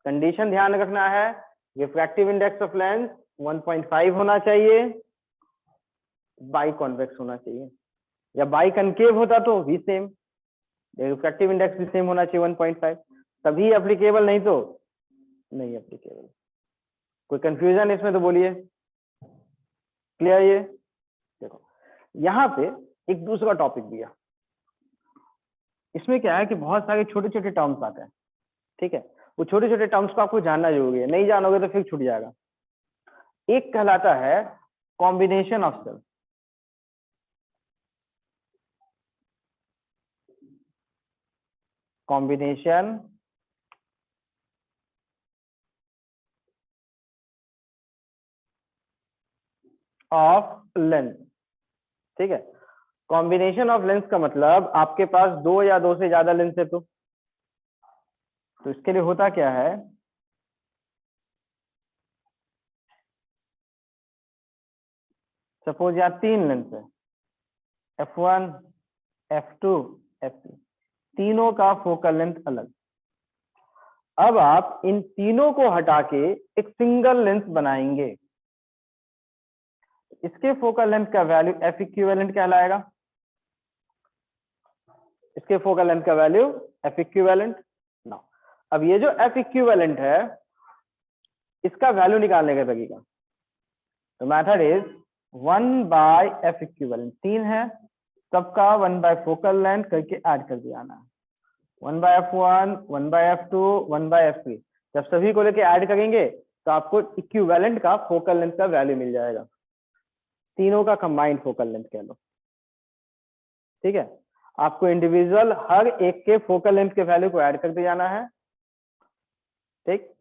कंडीशन ध्यान रखना है, रिफ्रैक्टिव इंडेक्स ऑफ लेंस 1.5 होना चाहिए, बाई कॉन्वेक्स होना चाहिए, या बाई कनकेव होता तो भी सेम, रिफ्रैक्टिव इंडेक्स भी सेम होना चाहिए 1.5, तभी एप्लीकेबल, नहीं तो नहीं एप्लीकेबल। कोई कंफ्यूजन इसमें तो बोलिए, क्लियर ये। देखो यहाँ पे एक दूसरा टॉपिक दिया, इसमें क्या है कि बहुत सारे छोटे छोटे टर्म्स आते हैं, ठीक है, वो छोटे छोटे टर्म्स को आपको जानना जरूरी है, नहीं जानोगे तो फिर छूट जाएगा। एक कहलाता है combination of cells, combination of lens, ठीक है, कॉम्बिनेशन ऑफ लेंस का मतलब आपके पास दो या दो से ज्यादा लेंस है, तो इसके लिए होता क्या है, सपोज यहाँ 3 लेंस है, f1 f2 f3, तीनों का फोकल लेंथ अलग। अब आप इन तीनों को हटा के एक सिंगल लेंस बनाएंगे, इसके फोकल लेंथ का वैल्यू एफ इक्विवेलेंट कहलाएगा, इसके फोकल लेंथ का वैल्यू एफ इक्विवेलेंट। ना अब ये जो एफ इक्विवेलेंट है, इसका वैल्यू निकालने का तरीका, तो मेथड इज 1/f इक्विवेलेंट, 3 है, सबका 1 फोकल लेंथ करके ऐड कर दिया आना है, 1/f1 1/f2 1/f3, जब सभी को लेके ऐड करेंगे तो आपको इक्विवेलेंट का फोकल लेंथ का वैल्यू मिल जाएगा, तीनों का कंबाइंड फोकल लेंथ कह लो, ठीक है। आपको इंडिविजुअल हर एक के फोकल लेंथ के वैल्यू को ऐड करते जाना है, ठीक।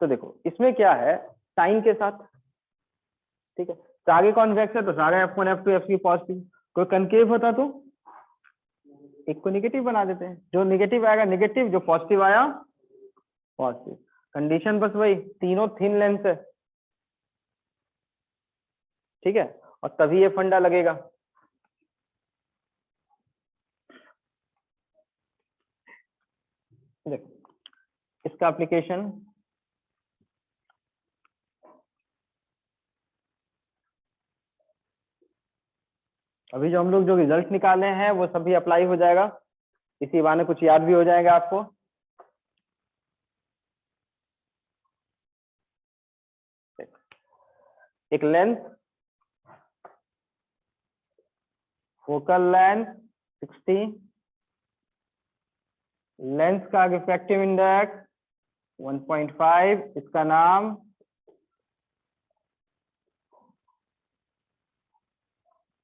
तो देखो इसमें क्या है, साइन के साथ, ठीक है, सारे कॉन्वेक्स है तो सारे F1 F2 F3 पॉजिटिव, कोई कनकेव होता तो एक को निगेटिव बना देते हैं, जो निगेटिव आएगा निगेटिव, जो पॉजिटिव आया पॉजिटिव। कंडीशन बस वही, तीनों थिन लेंस है, ठीक है, और तभी ये फंडा लगेगा। देखो इसका एप्लीकेशन, अभी जो हम लोग जो रिजल्ट निकाले हैं वो सभी अप्लाई हो जाएगा, इसी बहाने कुछ याद भी हो जाएगा आपको। एक लेंथ, फोकल लेंथ 60, लेंस का रिफ्रैक्टिव इंडेक्स 1.5, इसका नाम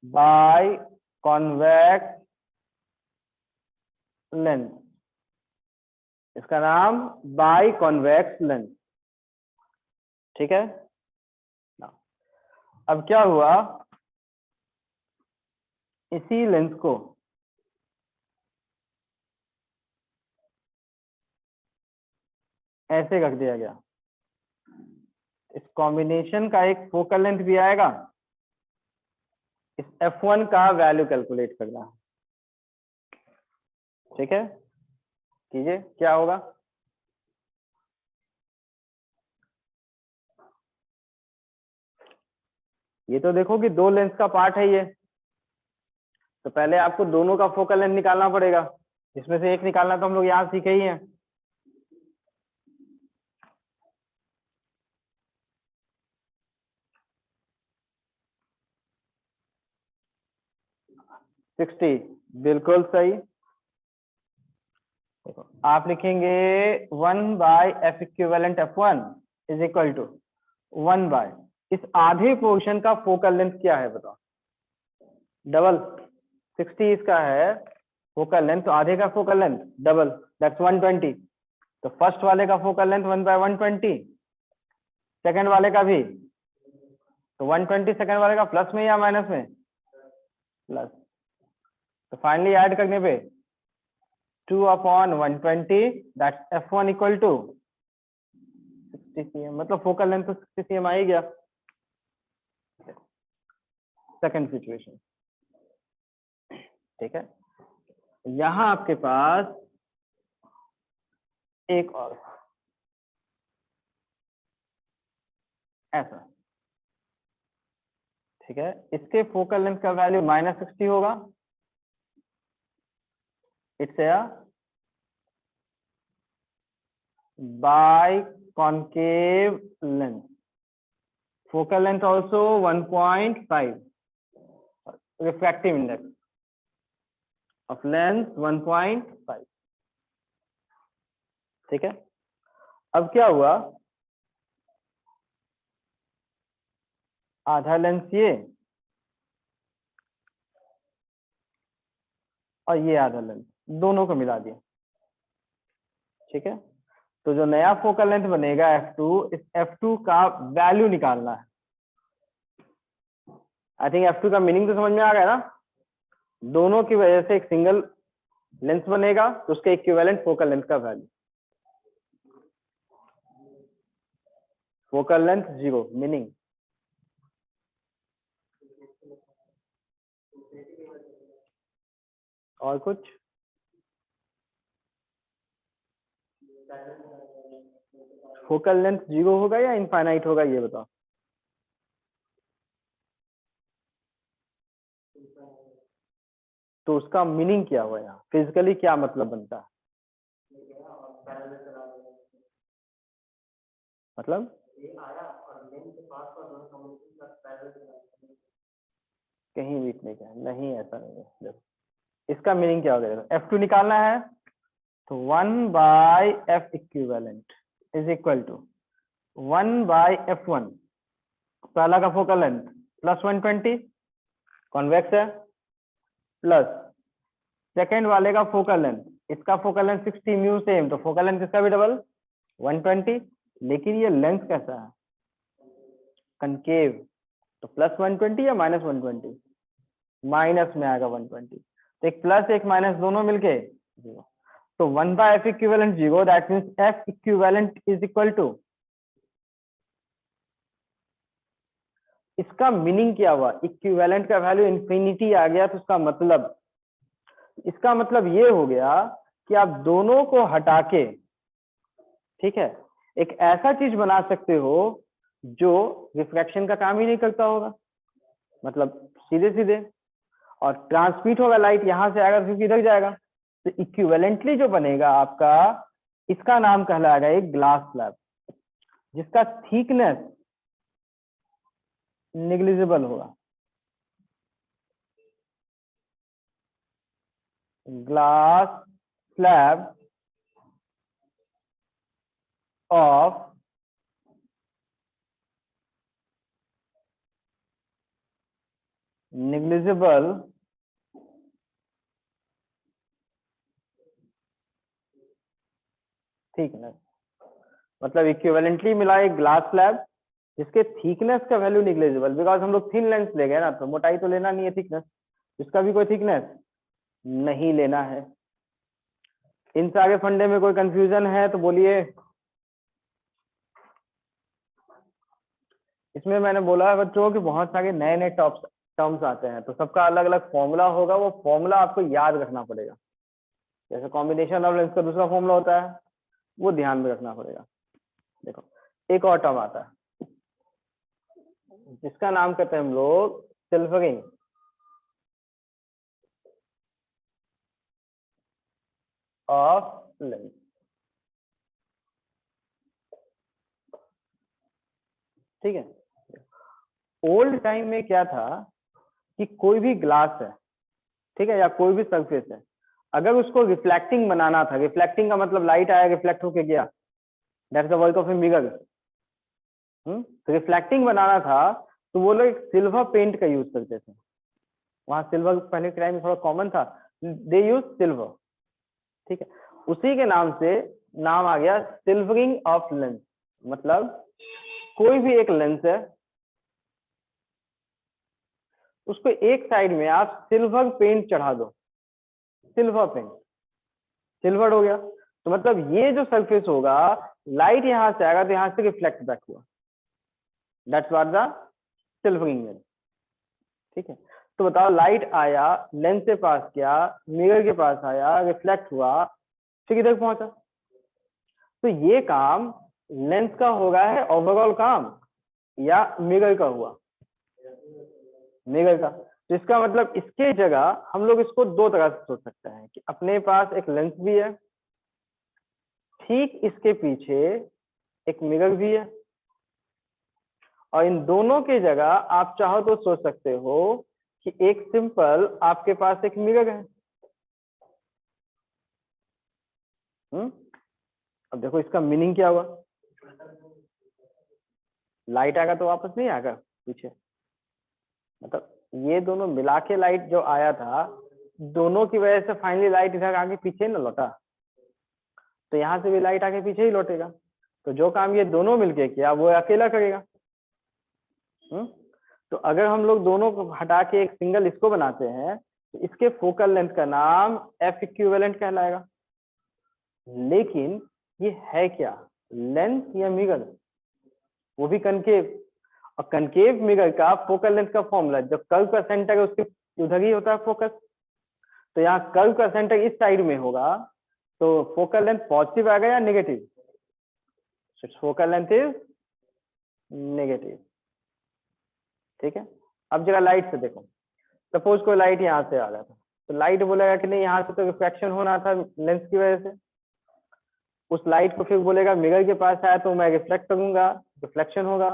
बाई कॉन्वेक्स लेंस, इसका नाम बाई कॉन्वेक्स लेंस, ठीक है। अब क्या हुआ, इसी लेंस को ऐसे रख दिया गया, इस कॉम्बिनेशन का एक फोकल लेंथ भी आएगा, इस F1 का वैल्यू कैलकुलेट करना है, ठीक है। कीजिए क्या होगा, ये तो देखो कि दो लेंस का पार्ट है ये, तो पहले आपको दोनों का फोकल लेंथ निकालना पड़ेगा, जिसमें से एक निकालना तो हम लोग यहाँ सीखे ही हैं। सिक्सटी, बिल्कुल सही। आप लिखेंगे 1 by f equivalent F1 is equal to 1 by, इस आधे पोर्शन का फोकल लेंथ क्या है बताओ, डबल, 60 इसका है फोकल लेंथ, तो आधे का फोकल लेंथ डबल, दैट्स 120। तो फर्स्ट वाले का फोकल लेंथ 1 बाय 120, सेकंड वाले का भी, तो 120 सेकंड वाले का प्लस में या माइनस में, प्लस, तो फाइनली ऐड करने पे 2/120, that's F1 equal to 60 cm, मतलब फोकल लेंथ तो 60 cm आ ही गया। सेकंड सिचुएशन, ठीक है, यहां आपके पास एक और ऐसा, ठीक है, इसके फोकल लेंथ का वैल्यू -60 होगा, it's a bi concave length, focal length also 1.5, refractive index of lens 1.5, ठीक है। अब क्या हुआ, आधा लेंस ये और ये आधा लेंस, दोनों को मिला दिया, ठीक है। तो जो नया फोकल लेंथ बनेगा F2, इस F2 का वैल्यू निकालना है। आई थिंक F2 का मीनिंग तो समझ में आ गया ना, दोनों की वजह से एक सिंगल लेंस बनेगा, तो उसके इक्विवेलेंट फोकल लेंथ का वैल्यू, फोकल लेंथ 0, मीनिंग और कुछ, फोकल लेंथ 0 होगा या इनफाइनाइट होगा ये बताओ, तो उसका मीनिंग क्या हुआ, यहाँ फिजिकली क्या मतलब बनता है, मतलब कहीं भी नहीं क्या, नहीं ऐसा नहीं है, देखो इसका मीनिंग क्या हो गया, F2 निकालना है, तो 1 by f equivalent is equal to 1 by F1, पहला का फोकल लेंथ प्लस 120, कॉन्वेक्स है, प्लस सेकेंड वाले का फोकल लेंथ, इसका फोकल लेंथ 60 म्यू सेम, तो फोकल लेंथ इसका भी डबल 120, लेकिन ये लेंथ कैसा है, कनकेव, तो प्लस 120 या माइनस 120, माइनस में आएगा 120। तो एक प्लस एक माइनस दोनों मिलके 0। तो 1/f equivalent 0, that means f equivalent is equal to, इसका मीनिंग क्या हुआ, इक्विवेलेंट का वैल्यू इंफिनिटी आ गया, तो इसका मतलब ये हो गया कि आप दोनों को हटा के, ठीक है, एक ऐसा चीज बना सकते हो जो रिफ्रैक्शन का काम ही नहीं करता होगा, मतलब सीधे सीधे, और ट्रांसमिट होगा लाइट, यहां से आएगा फिर इधर जाएगा। तो इक्विवेलेंटली जो बनेगा आपका, इसका नाम कहलाएगा एक ग्लास स्लैब, जिसका थिकनेस नेग्लिजिबल होगा। Glass slab of negligible thickness, मतलब इक्विवेलेंटली मिला एक ग्लास स्लैब जिसके थिकनेस का वैल्यू निग्लिजिबल, बिकॉज हम लोग थिन लेंस ले गए ना, तो मोटाई तो लेना नहीं है, थिकनेस, इसका भी कोई थिकनेस नहीं लेना है। इनसे आगे फंडे में कोई कंफ्यूजन है तो बोलिए। इसमें मैंने बोला है बच्चों कि बहुत सारे नए नए टर्म्स आते हैं, तो सबका अलग अलग फॉर्मूला होगा, वो फॉर्मूला आपको याद रखना पड़ेगा। जैसे कॉम्बिनेशन ऑफ लेंस का दूसरा फॉर्मूला होता है, वो ध्यान में रखना पड़ेगा। देखो एक और टर्म आता है जिसका नाम कहते हैं हम लोग सिल्वरिंग ऑफ लेंस। ठीक है, ओल्ड टाइम में क्या था कि कोई भी ग्लास है, ठीक है, या कोई भी सरफेस है, अगर उसको रिफ्लेक्टिंग बनाना था, रिफ्लेक्टिंग का मतलब लाइट आया रिफ्लेक्ट होके गया, that's the work of a mirror. तो रिफ्लेक्टिंग बनाना था तो वो लोग सिल्वर पेंट का यूज करते थे, वहां सिल्वर पहले के टाइम में थोड़ा कॉमन था, दे यूज सिल्वर। ठीक है, उसी के नाम से नाम आ गया सिल्वरिंग ऑफ लेंस। मतलब कोई भी एक लेंस है, उसको एक साइड में आप सिल्वर पेंट चढ़ा दो, सिल्वर पेंट, सिल्वर हो गया, तो मतलब ये जो सरफेस होगा, लाइट यहां से आएगा तो यहां से रिफ्लेक्ट बैक हुआ, that's what the silvering lens. ठीक है, तो बताओ लाइट आया, लेंस से पास किया, मिरर के पास आया, रिफ्लेक्ट हुआ, फिर किधर पहुंचा। तो ये काम लेंस का होगा है ओवरऑल काम, या मिरर का हुआ, मिरर का। तो इसका मतलब इसके जगह हम लोग इसको दो तरह से सोच सकते हैं कि अपने पास एक लेंस भी है, ठीक इसके पीछे एक मिरर भी है, और इन दोनों के जगह आप चाहो तो सोच सकते हो कि एक सिंपल आपके पास एक मिरर है। अब देखो इसका मीनिंग क्या हुआ, लाइट आएगा तो वापस नहीं आएगा पीछे, मतलब ये दोनों मिला के लाइट जो आया था, दोनों की वजह से फाइनली लाइट इधर आगे पीछे ना लौटा, तो यहां से भी लाइट आगे पीछे ही लौटेगा। तो जो काम ये दोनों मिलके किया वो अकेला करेगा। तो अगर हम लोग दोनों को हटा के एक सिंगल इसको बनाते हैं, तो इसके फोकल लेंथ का नाम एफ इक्विवेलेंट कहलाएगा। लेकिन ये है क्या, लेंस या मिरर, वो भी कनकेव, और कनकेव मिरर का फोकल लेंथ का फॉर्मूला, जब कर्व का सेंटर है उसके उधर ही होता है फोकस, तो यहाँ कर्व का सेंटर इस साइड में होगा, तो फोकल लेंथ पॉजिटिव आएगा या negative, focal length is negative. ठीक है, अब जरा लाइट से देखो, सपोज कोई लाइट यहाँ से आ रहा था, तो लाइट बोलेगा कि नहीं यहाँ से तो रिफ्रैक्शन होना था लेंस की वजह से, उस लाइट को फिर बोलेगा मिरर के पास आया तो मैं रिफ्लेक्ट करूंगा, रिफ्लेक्शन होगा,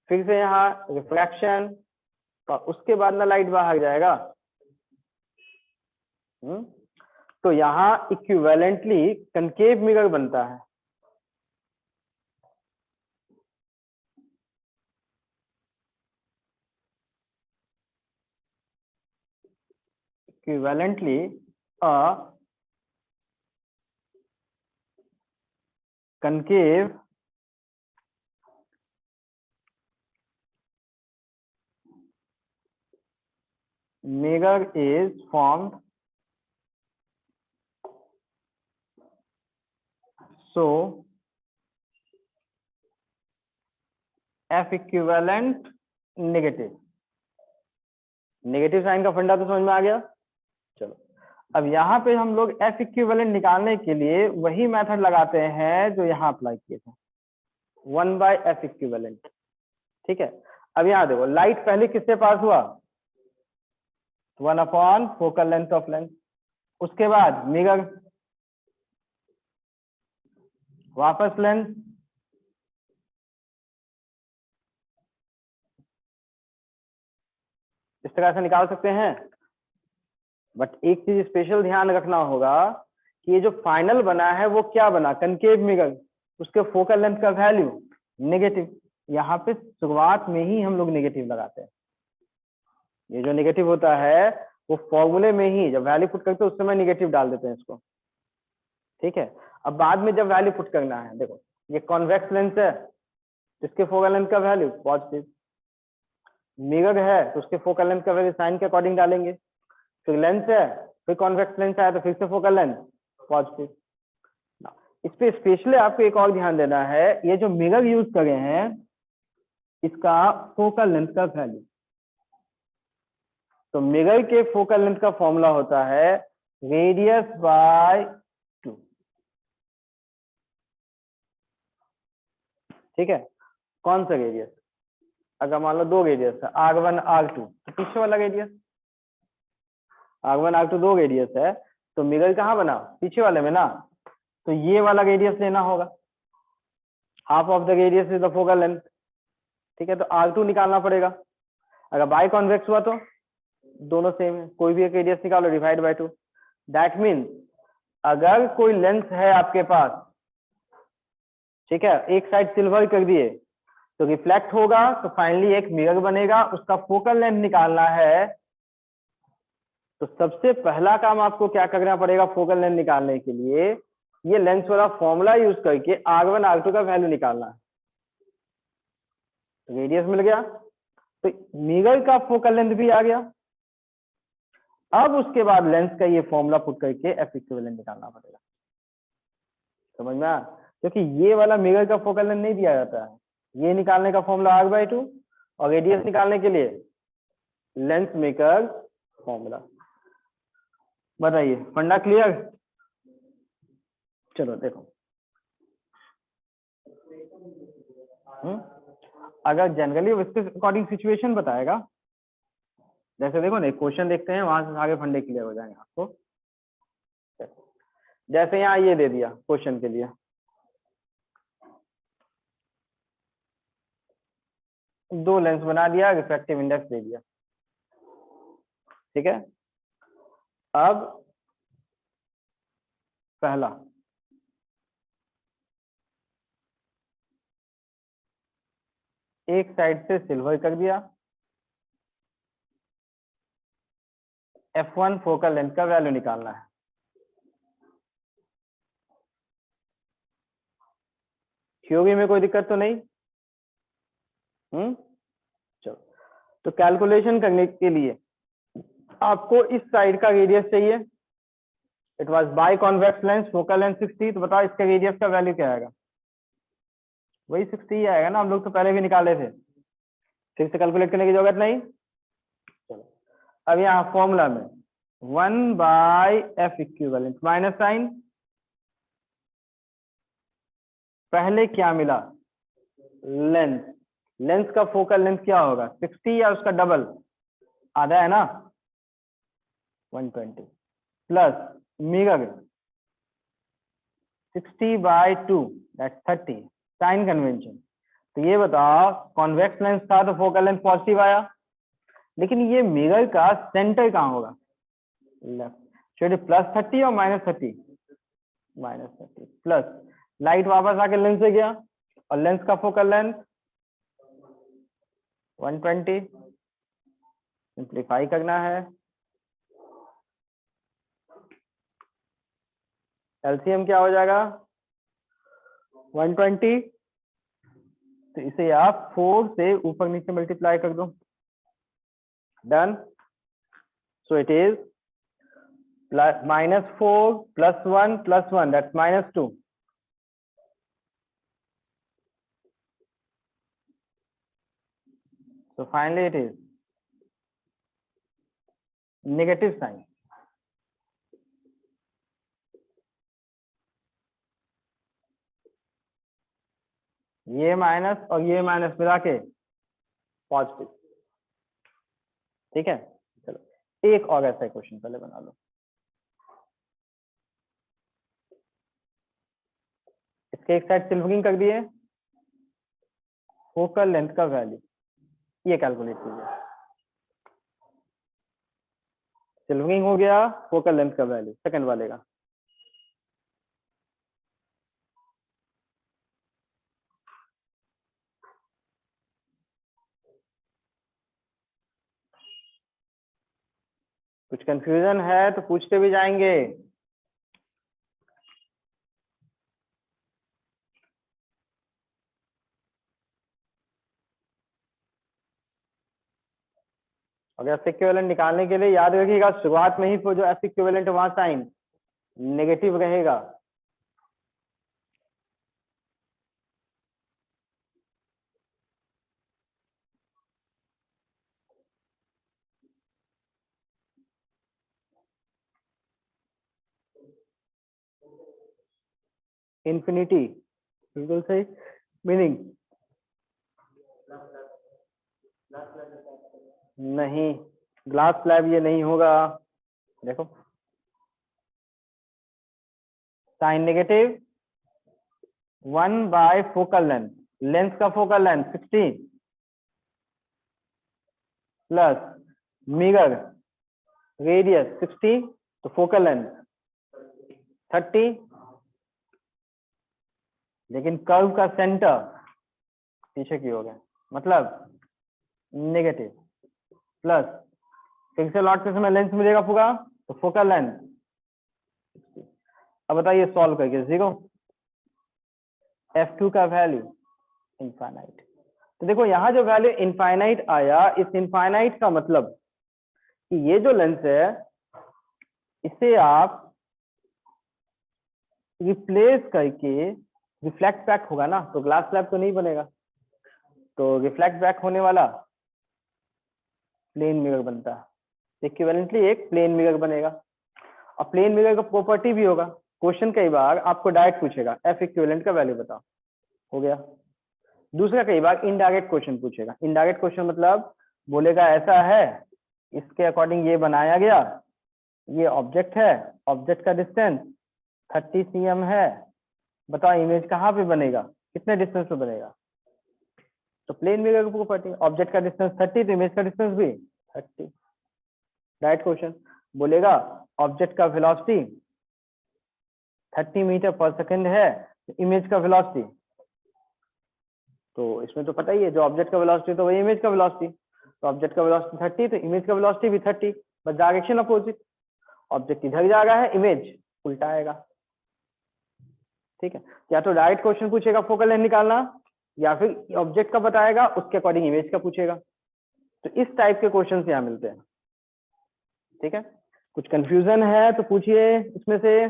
फिर से यहाँ रिफ्रैक्शन, और उसके बाद ना लाइट बाहर जाएगा। तो यहाँ इक्विवेलेंटली कनकेव मिरर बनता है। Equivalently a concave mirror is formed so F equivalent negative. Negative sign का फंडा तो समझ में आ गया। चलो अब यहाँ पे हम लोग F इक्विवेलेंट निकालने के लिए वही मेथड लगाते हैं जो यहाँ अप्लाई किए थे, 1/F इक्विवेलेंट। ठीक है, अब यहाँ देखो लाइट पहले किससे पास हुआ, 1/, फोकल लेंथ ऑफ लेंस, उसके बाद मिरर, वापस लेंस, इस तरह से निकाल सकते हैं। बट एक चीज स्पेशल ध्यान रखना होगा कि ये जो फाइनल बना है वो क्या बना, कनकेव मिरर, उसके फोकल लेंथ का वैल्यू नेगेटिव। यहाँ पे शुरुआत में ही हम लोग नेगेटिव लगाते हैं। ये जो नेगेटिव होता है वो फॉर्मूले में ही जब वैल्यू पुट करते हैं उस समय नेगेटिव डाल देते हैं इसको। ठीक है, अब बाद में जब वैल्यू पुट करना है, देखो ये कॉन्वेक्स लेंस है, इसके फोकल लेंथ का वैल्यू पॉजिटिव, मिरर है तो उसके फोकल लेंथ का वैल्यू साइन के अकॉर्डिंग डालेंगे, फिर लेंस है, फिर कॉन्वेक्स लेंस है तो फिर से फोकल लेंथ पॉजिटिव। इस पे स्पेशली आपको एक और ध्यान देना है, ये जो मिरर यूज करे हैं इसका फोकल लेंथ का वैल्यू, तो मिरर के फोकल लेंथ का फॉर्मूला होता है रेडियस बाय 2। ठीक है, कौन सा रेडियस, अगर मान लो दो रेडियस है R1 R2, तो पीछे वाला रेडियस, R1 R2 दो रेडियस है तो मिरर कहाँ बना, पीछे वाले में ना, तो ये वाला रेडियस लेना होगा, half of the radius is the focal length. ठीक है, तो R2 निकालना पड़ेगा। अगर बाय कॉन्वेक्स हुआ तो दोनों सेम है, कोई भी एक रेडियस निकालो, डिवाइड बाय 2। दैट मीन्स अगर कोई लेंस है आपके पास, ठीक है, एक साइड सिल्वर कर दिए तो रिफ्लेक्ट होगा, तो फाइनली एक मिरर बनेगा, उसका फोकल लेंथ निकालना है। तो सबसे पहला काम आपको क्या करना पड़ेगा फोकल लेंथ निकालने के लिए, ये लेंस वाला फॉर्मूला यूज करके R1 R2 का वैल्यू निकालना है। तो रेडियस मिल गया, तो मिरर का फोकल लेंथ भी आ गया। अब उसके बाद लेंस का ये फॉर्मूला पुट करके F इक्विवेलेंट निकालना पड़ेगा। समझ में आया, क्योंकि ये वाला मिरर का फोकल लेंथ नहीं दिया जाता है, ये निकालने का फॉर्मूला R/2 और रेडियस निकालने के लिए लेंस मेकर फॉर्मूला। बताइए फंडा क्लियर। चलो देखो, अगर जनरली उसके अकॉर्डिंग सिचुएशन बताएगा, जैसे देखो ना क्वेश्चन देखते हैं, वहां से आगे फंडे क्लियर हो जाएंगे आपको। जैसे यहाँ ये दे दिया क्वेश्चन के लिए, दो लेंस बना दिया, रिफ्रैक्टिव इंडेक्स दे दिया। ठीक है, अब पहला एक साइड से सिल्वर कर दिया, F1 फोकल लेंथ का वैल्यू निकालना है। थ्योरी में कोई दिक्कत तो नहीं? चलो, तो कैलकुलेशन करने के लिए आपको इस साइड का रेडियस चाहिए। It was by convex lens, focal length 60, तो बताओ इसका रेडियस का वैल्यू क्या आएगा? वही 60 ही आएगा ना, हम लोग तो पहले भी निकाले थे, फिर से कैलकुलेट करने की जरूरत नहीं। चलो अब यहाँ फॉर्मूला में 1/F इक्विवेलेंट माइनस साइन, पहले क्या मिला, लेंस, लेंस का फोकल लेंथ क्या होगा 60 या उसका डबल, आधा है ना 120, plus mirror 60/2 that's 30, sign convention. तो ये बताओ कॉन्वेक्स लेंस था तो फोकल लेंथ पॉजिटिव आया, लेकिन ये मिरर का सेंटर कहाँ होगा, लेफ्ट, चलिए +30 और -30, -30 प्लस लाइट वापस आके लेंस से गया और लेंस का फोकल लेंथ 120, सिंप्लीफाई करना है, एलसीएम क्या हो जाएगा 120, तो इसे आप 4 से ऊपर नीचे मल्टीप्लाई कर दो, done. So it is -4 + 1 + 1, that's -2. So finally it is negative sign. ये माइनस और ये माइनस मिला के पॉजिटिव। ठीक है, चलो एक और ऐसा क्वेश्चन पहले बना लो। इसके एक साइड सिल्वरिंग कर दिए, फोकल लेंथ का वैल्यू ये कैलकुलेट कीजिए। सिल्वरिंग हो गया, फोकल लेंथ का वैल्यू सेकंड वाले का। कुछ कंफ्यूजन है तो पूछते भी जाएंगे। और एफ इक्विवेलेंट निकालने के लिए याद रखिएगा शुरुआत में ही जो एफ इक्विवेलेंट वहां साइन नेगेटिव रहेगा। इंफिनिटी बिल्कुल सही। मीनिंग नहीं, ग्लास स्लैब ये नहीं होगा। देखो sign negative 1 / focal length, length का focal length 16 plus mirror radius 60, तो फोकल लेंथ 30, लेकिन कर्व का सेंटर पीछे की हो गया, मतलब नेगेटिव प्लस फिर से लौटते समय लेंथ मिलेगा पूरा, तो फोकल लेंथ। अब बताइए सॉल्व करके 0, f2 का वैल्यू इनफाइनाइट। तो देखो यहाँ जो वैल्यू इनफाइनाइट आया, इस इनफाइनाइट का मतलब कि ये जो लेंस है इसे आप रिप्लेस करके रिफ्लेक्ट बैक होगा ना, तो ग्लास स्लैब तो नहीं बनेगा, तो रिफ्लेक्ट बैक होने वाला प्लेन मिरर बनता है। इक्विवेलेंटली एक प्लेन मिरर बनेगा, और प्लेन मिरर का प्रॉपर्टी भी होगा। क्वेश्चन कई बार आपको डायरेक्ट पूछेगा एफ इक्विवेलेंट का वैल्यू बताओ, हो गया। दूसरा कई बार इनडायरेक्ट क्वेश्चन पूछेगा। इनडायरेक्ट क्वेश्चन मतलब बोलेगा ऐसा है, इसके अकॉर्डिंग ये बनाया गया, ये ऑब्जेक्ट है, ऑब्जेक्ट का डिस्टेंस 30 cm है, बताओ इमेज कहाँ पे बनेगा, कितने डिस्टेंस पे बनेगा। तो प्लेन मिरर की प्रॉपर्टी, ऑब्जेक्ट का डिस्टेंस 30 तो इमेज का डिस्टेंस भी 30। डायरेक्ट क्वेश्चन बोलेगा ऑब्जेक्ट का वेलोसिटी 30 मीटर/सेकंड है, तो इमेज का वेलोसिटी, तो इसमें तो पता ही है जो ऑब्जेक्ट का वेलोसिटी तो वही इमेज का वेलोसिटी, तो ऑब्जेक्ट का वेलोसिटी 30 तो इमेज का वेलोसिटी भी 30, बस डायरेक्शन अपोजिट। ऑब्जेक्ट इधर जा रहा है, इमेज उल्टा आएगा। ठीक है, या तो डायरेक्ट क्वेश्चन पूछेगा फोकल लेंथ निकालना, या फिर ऑब्जेक्ट का बताएगा उसके अकॉर्डिंग इमेज का पूछेगा। तो इस टाइप के क्वेश्चन यहाँ मिलते हैं। ठीक है, कुछ कंफ्यूजन है तो पूछिए इसमें से।